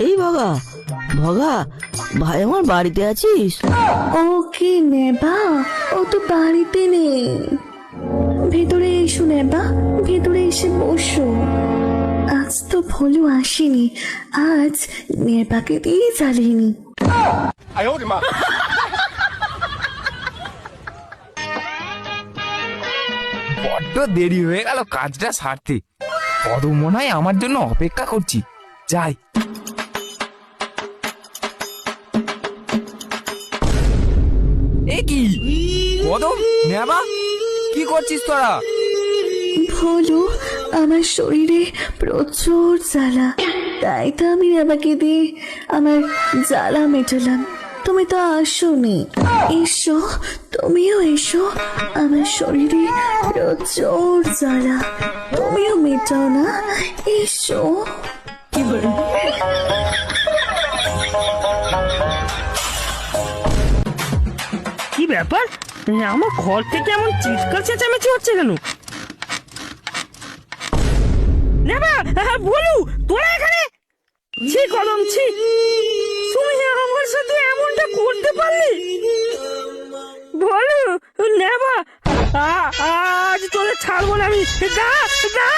এই ভগা, ভগা ভাই আমার বাড়িতে আছিস? ও কি নেবা? ও তো বাড়িতে নেই। ভেতরে এসো নেবা, ভেতরে এসে বসো। আজ তো ভোলু আসেনি, আজ নেবাকে দিয়ে জ্বালিনি। বড্ড দেরি হয়ে গেল কাজটা সারতে। কদম মনে হয় আমার জন্য অপেক্ষা করছি, যাই। এ কি কদম, নেবা কি করছিস তোরা? ভোলু, আমার শরীরে প্রচুর জ্বালা, তাই তো আমি নেবাকে দিয়ে আমার জ্বালা মেটালাম। তুমি তো আসোনি, এসো, তুমিও এসো। আমার শরীরে প্রচুর জ্বালা, তুমিও মেটাও না, এসো। কি ব্যাপার, আমার ঘর থেকে এমন চিৎকার চেঁচামেচি হচ্ছে কেন? নেবা, বলু তোরা এখানে? ছি কদম, ছি, তুই আমার সাথে এমনটা করতে পারলি? বলু, নেবা, আজ তোদের ছাড়বো না আমি। গা গা